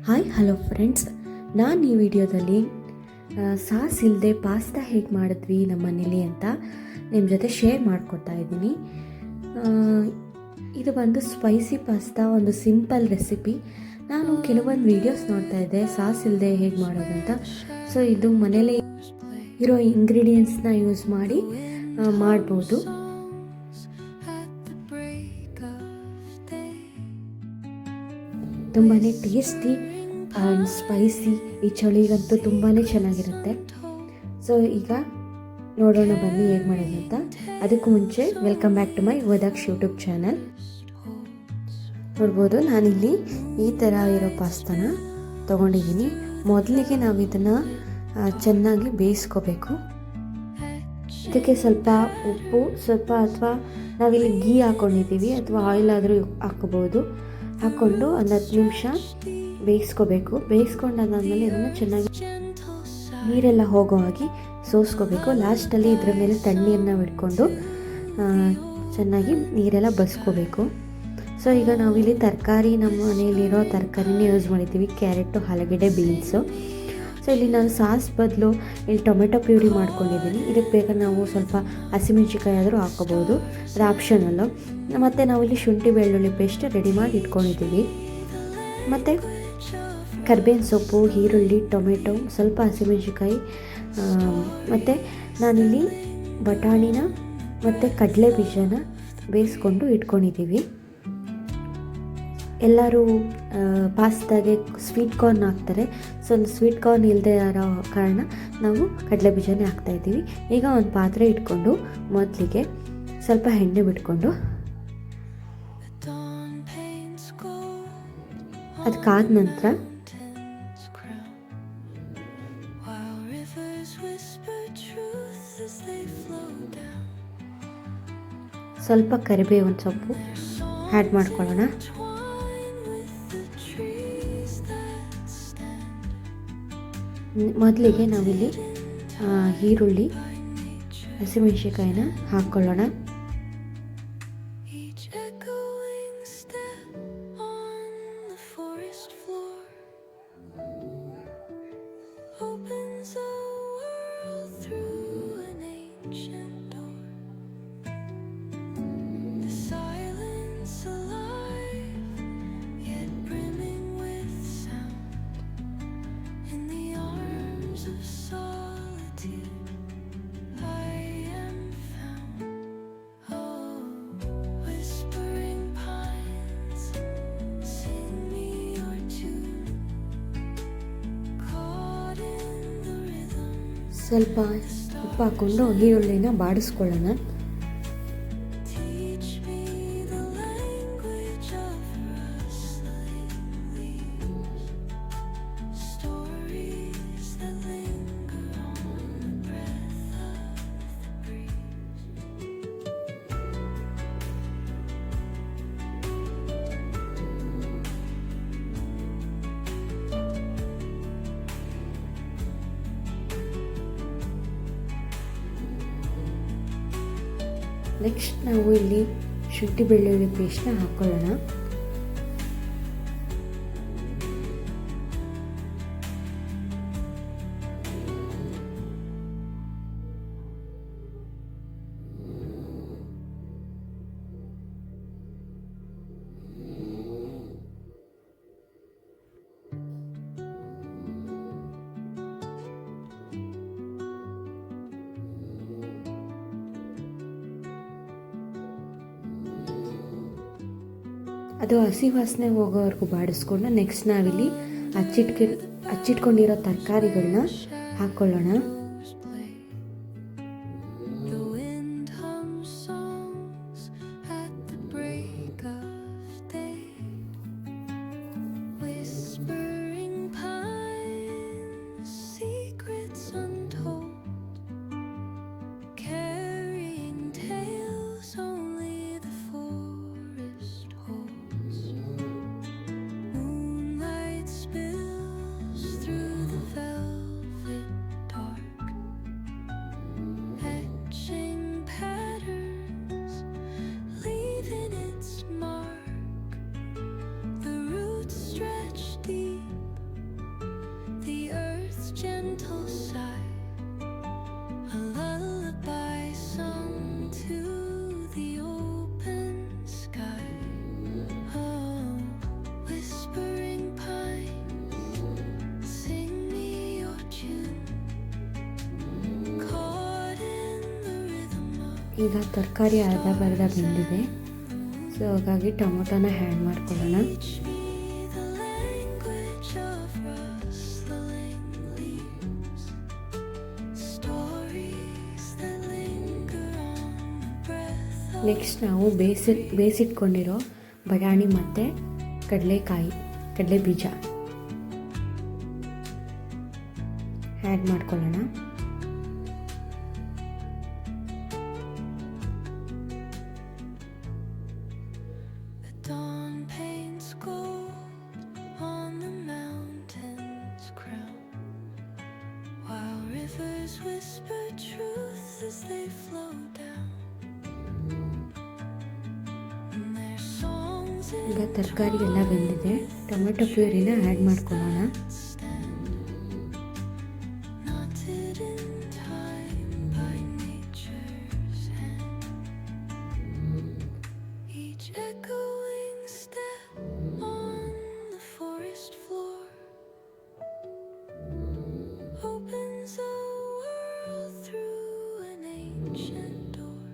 Hi hello friends, ನಾನು ಈ ವಿಡಿಯೋದಲ್ಲಿ ಸಾಸ್ ಇಲ್ಲದೆ ಪಾಸ್ತಾ ಹೇಗೆ ಮಾಡಿದ್ವಿ ನಮ್ಮ ಮನೇಲಿ ಅಂತ ನಿಮ್ಮ ಜೊತೆ ಶೇರ್ ಮಾಡ್ಕೊತಾ ಇದ್ದೀನಿ. ಇದು ಒಂದು ಸ್ಪೈಸಿ ಪಾಸ್ತಾ, ಒಂದು ಸಿಂಪಲ್ ರೆಸಿಪಿ. ನಾನು ಕೆಲವೊಂದು ವೀಡಿಯೋಸ್ ನೋಡ್ತಾ ಇದ್ದೆ ಸಾಸ್ ಇಲ್ಲದೆ ಹೇಗೆ ಮಾಡೋದಂತ. ಸೊ ಇದು ಮನೇಲಿ ಇರೋ ಇಂಗ್ರೀಡಿಯೆಂಟ್ಸ್ನ ಯೂಸ್ ಮಾಡಿ ಮಾಡ್ಬೋದು. ತುಂಬಾ ಟೇಸ್ಟಿ ಆ್ಯಂಡ್ ಸ್ಪೈಸಿ, ಈ ಚಳಿಗಂತೂ ತುಂಬಾ ಚೆನ್ನಾಗಿರುತ್ತೆ. ಸೊ ಈಗ ನೋಡೋಣ ಬನ್ನಿ ಹೇಗೆ ಮಾಡೋದು ಅಂತ. ಅದಕ್ಕೂ ಮುಂಚೆ ವೆಲ್ಕಮ್ ಬ್ಯಾಕ್ ಟು ಮೈ ವದಾಕ್ಷ್ ಯೂಟ್ಯೂಬ್ ಚಾನಲ್. ನೋಡ್ಬೋದು, ನಾನಿಲ್ಲಿ ಈ ಥರ ಇರೋ ಪಾಸ್ತಾನ ತೊಗೊಂಡಿದ್ದೀನಿ. ಮೊದಲಿಗೆ ನಾವು ಇದನ್ನು ಚೆನ್ನಾಗಿ ಬೇಯಿಸ್ಕೋಬೇಕು. ಇದಕ್ಕೆ ಸ್ವಲ್ಪ ಉಪ್ಪು, ಸ್ವಲ್ಪ ಅಥವಾ ನಾವಿಲ್ಲಿ ಗೀ ಹಾಕ್ಕೊಂಡಿದ್ದೀವಿ ಅಥವಾ ಆಯಿಲ್ ಆದರೂ ಹಾಕ್ಕೋಬೋದು, ಹಾಕ್ಕೊಂಡು ಒಂದು 10 ನಿಮಿಷ ಬೇಯಿಸ್ಕೋಬೇಕು. ಬೇಯಿಸ್ಕೊಂಡಾದ್ಮೇಲೆ ಇದನ್ನು ಚೆನ್ನಾಗಿ ನೀರೆಲ್ಲ ಹೋಗೋ ಹಾಗೆ ಸೋಸ್ಕೋಬೇಕು. ಲಾಸ್ಟಲ್ಲಿ ಇದರ ಮೇಲೆ ತಣ್ಣೀರನ್ನ ಬಿಟ್ಕೊಂಡು ಚೆನ್ನಾಗಿ ನೀರೆಲ್ಲ ಬಸ್ಕೋಬೇಕು. ಸೊ ಈಗ ನಾವಿಲ್ಲಿ ತರಕಾರಿ, ನಮ್ಮ ಮನೆಯಲ್ಲಿರೋ ತರಕಾರಿನೇ ಯೂಸ್ ಮಾಡಿದ್ದೀವಿ. ಕ್ಯಾರೆಟು, ಆಲೂಗಡ್ಡೆ, ಬೀನ್ಸು. ಸೊ ಇಲ್ಲಿ ನಾನು ಸಾಸ್ ಬದಲು ಇಲ್ಲಿ ಟೊಮೆಟೊ ಪ್ಯೂರಿ ಮಾಡ್ಕೊಂಡಿದ್ದೀನಿ. ಇದಕ್ಕೆ ಬೇಕಾದ್ರೆ ನಾವು ಸ್ವಲ್ಪ ಹಸಿಮೆಣ್ಸಿಕಾಯಿ ಆದರೂ ಹಾಕ್ಕೋಬೋದು, ಅದು ಆಪ್ಷನಲ್ಲು. ಮತ್ತು ನಾವಿಲ್ಲಿ ಶುಂಠಿ ಬೆಳ್ಳುಳ್ಳಿ ಪೇಸ್ಟ್ ರೆಡಿ ಮಾಡಿ ಇಟ್ಕೊಂಡಿದ್ದೀವಿ. ಮತ್ತು ಕರ್ಬೇವಿನ ಸೊಪ್ಪು, ಈರುಳ್ಳಿ, ಟೊಮೆಟೊ, ಸ್ವಲ್ಪ ಹಸಿಮೆಣ್ಸಿಕಾಯಿ, ಮತ್ತು ನಾನಿಲ್ಲಿ ಬಟಾಣಿನ ಮತ್ತು ಕಡಲೆ ಬೀಜನ ಬೇಯಿಸ್ಕೊಂಡು ಇಟ್ಕೊಂಡಿದ್ದೀವಿ. ಎಲ್ಲರೂ ಪಾಸ್ತಾಗೆ ಸ್ವೀಟ್ ಕಾರ್ನ್ ಹಾಕ್ತಾರೆ. ಸೊ ಸ್ವೀಟ್ ಕಾರ್ನ್ ಇಲ್ಲದೆ ಇರೋ ಕಾರಣ ನಾವು ಕಡಲೆ ಬೀಜನೇ ಹಾಕ್ತಾಯಿದ್ದೀವಿ. ಈಗ ಒಂದು ಪಾತ್ರೆ ಇಟ್ಕೊಂಡು ಮೊದಲಿಗೆ ಸ್ವಲ್ಪ ಎಣ್ಣೆ ಬಿಟ್ಕೊಂಡು ಅದಕ್ಕಾದ ನಂತರ ಸ್ವಲ್ಪ ಕರಿಬೇವಿನ ಸೊಪ್ಪು ಆ್ಯಡ್ ಮಾಡ್ಕೊಳ್ಳೋಣ. ಮೊದಲಿಗೆ ನಾವಿಲ್ಲಿ ಈರುಳ್ಳಿ, ಹಸಿಮೆಣ್ಸಿಕಾಯಿನ ಹಾಕ್ಕೊಳ್ಳೋಣ. ಸ್ವಲ್ಪ ಉಪ್ಪು ಹಾಕ್ಕೊಂಡು ಈರುಳ್ಳಿನ ಬಾಡಿಸ್ಕೊಳ್ಳೋಣ. ನೆಕ್ಸ್ಟ್ ನಾವು ಇಲ್ಲಿ ಶುಂಠಿ ಬೆಳ್ಳುಳ್ಳಿ ಪೇಸ್ಟ್ನ ಹಾಕ್ಕೊಳ್ಳೋಣ. ಅದು ಹಸಿ ವಾಸನೆ ಹೋಗೋವರೆಗೂ ಬಾಡಿಸ್ಕೊಂಡು ನೆಕ್ಸ್ಟ್ ನಾವಿಲ್ಲಿ ಹಚ್ಚಿಟ್ಕೊಂಡಿರೋ ತರಕಾರಿಗಳನ್ನ ಹಾಕ್ಕೊಳ್ಳೋಣ. gentle sigh, a lullaby sung to the open sky. Oh, whispering pines, sing me your tune, caught in the rhythm of. ಈಗ ತರಕಾರಿ ಅರ್ಧ ಬರ್ಧ ಬೆಂದಿದೆ, ಸೊ ಹಾಗಾಗಿ ಟೊಮೊಟೊನ ಆ್ಯಡ್ ಮಾಡ್ಕೊಳ್ಳೋಣ. Teach me the language of rustling leaves, stories that linger on the breath of. Next ನಾವು ಬೇಯಿಸಿಟ್ಕೊಂಡಿರೋ ಬಟಾಣಿ ಮತ್ತು ಕಡಲೆ ಬೀಜ ಆ್ಯಡ್ ಮಾಡ್ಕೊಳ್ಳೋಣ. The dawn paints gold on the mountain's crown, while rivers whisper truth as they flow down. And their songs ಈಗ ತರಕಾರಿ ಎಲ್ಲ ಬೆಂದಿದೆ, ಟೊಮೆಟೊ ಪ್ಯೂರಿನ ಆ್ಯಡ್ ಮಾಡ್ಕೊಳ್ಳೋಣ. knotted in time by nature's hand, each echoing step on the forest floor opens a world through an ancient door.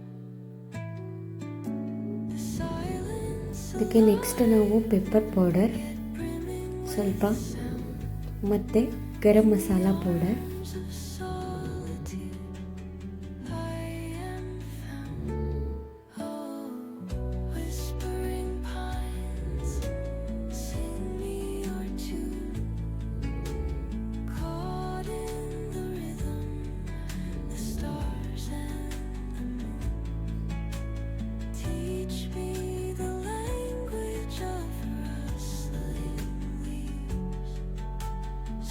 The silence of ಇದಕ್ಕೆ next ನಾವು pepper powder ಸ್ವಲ್ಪ ಮತ್ತು garam masala powder, of solitude I am found. Oh, whispering pines, sing me your tune, caught in the rhythm, the stars and the moon. Teach me the language of rustling leaves,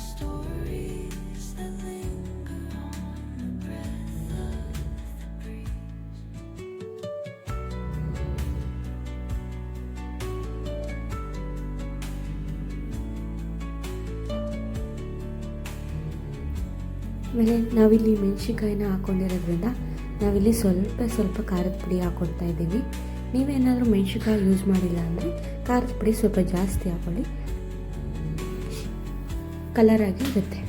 stories that linger on the breath of the breeze. ಆಮೇಲೆ ನಾವಿಲ್ಲಿ ಮೆಣಸಿನ್ಕಾಯಿನ ಹಾಕ್ಕೊಂಡಿರೋದ್ರಿಂದ ನಾವಿಲ್ಲಿ ಸ್ವಲ್ಪ ಖಾರದ ಪುಡಿ ಹಾಕ್ಕೊಡ್ತಾ ಇದ್ದೀವಿ. ನೀವೇನಾದರೂ ಮೆಣಸಿನ್ಕಾಯಿ ಯೂಸ್ ಮಾಡಿಲ್ಲ ಅಂದರೆ ಖಾರದ ಪುಡಿ ಸ್ವಲ್ಪ ಜಾಸ್ತಿ ಹಾಕ್ಕೊಳ್ಳಿ, ಕಲರಾಗಿ ಇರುತ್ತೆ.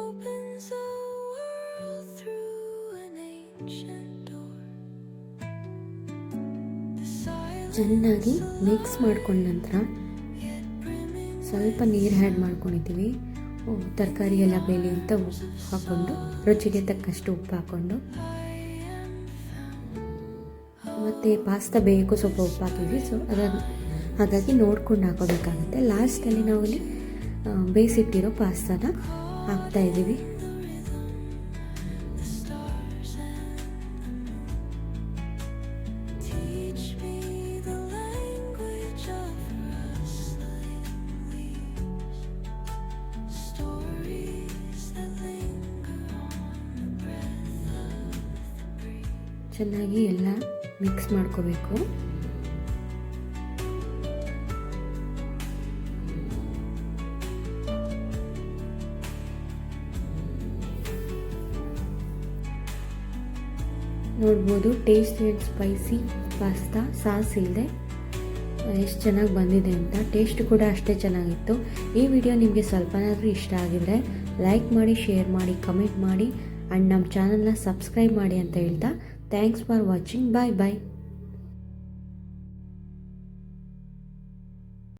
Opens a world through an ancient door. The silence ಚೆನ್ನಾಗಿ ಮಿಕ್ಸ್ ಮಾಡ್ಕೊಂಡ ನಂತರ yet brimming ಸ್ವಲ್ಪ ನೀರು ಆ್ಯಡ್ ಮಾಡ್ಕೊಂಡಿದ್ದೀವಿ. ತರಕಾರಿ ಎಲ್ಲ ಬೇಲಿ ಅಂತ ಹಾಕ್ಕೊಂಡು ರುಚಿಗೆ ತಕ್ಕಷ್ಟು ಉಪ್ಪು ಹಾಕ್ಕೊಂಡು, ಮತ್ತು ಪಾಸ್ತಾ ಬೇಯಕ್ಕೂ ಸ್ವಲ್ಪ ಉಪ್ಪು ಹಾಕಿದ್ವಿ. ಸೊ ಹಾಗಾಗಿ ನೋಡ್ಕೊಂಡು ಹಾಕೋಬೇಕಾಗುತ್ತೆ. ಲಾಸ್ಟಲ್ಲಿ ನಾವಲ್ಲಿ ಬೇಯಿಸಿಟ್ಟಿರೋ ಪಾಸ್ತಾನ ಹಾಕ್ತಾ ಇದ್ದೀವಿ. the stars and the moon. Teach me the language of rustling leaves, stories that linger on the breath of the breeze. ಚೆನ್ನಾಗಿ ಎಲ್ಲ ಮಿಕ್ಸ್ ಮಾಡ್ಕೋಬೇಕು. ನೋಡ್ಬೋದು tasty and spicy pasta sauce ಇಲ್ಲದೆ ಎಷ್ಟು ಚೆನ್ನಾಗಿ ಬಂದಿದೆ ಅಂತ. ಟೇಸ್ಟ್ ಕೂಡ ಅಷ್ಟೇ ಚೆನ್ನಾಗಿತ್ತು. ಈ ವಿಡಿಯೋ ನಿಮಗೆ ಸ್ವಲ್ಪನಾದರೂ ಇಷ್ಟ ಆಗಿದರೆ ಲೈಕ್ ಮಾಡಿ, ಶೇರ್ ಮಾಡಿ, ಕಮೆಂಟ್ ಮಾಡಿ ಆ್ಯಂಡ್ ನಮ್ಮ ಚಾನಲ್ನ ಸಬ್ಸ್ಕ್ರೈಬ್ ಮಾಡಿ ಅಂತ ಹೇಳ್ತಾ thanks for watching. Bye bye.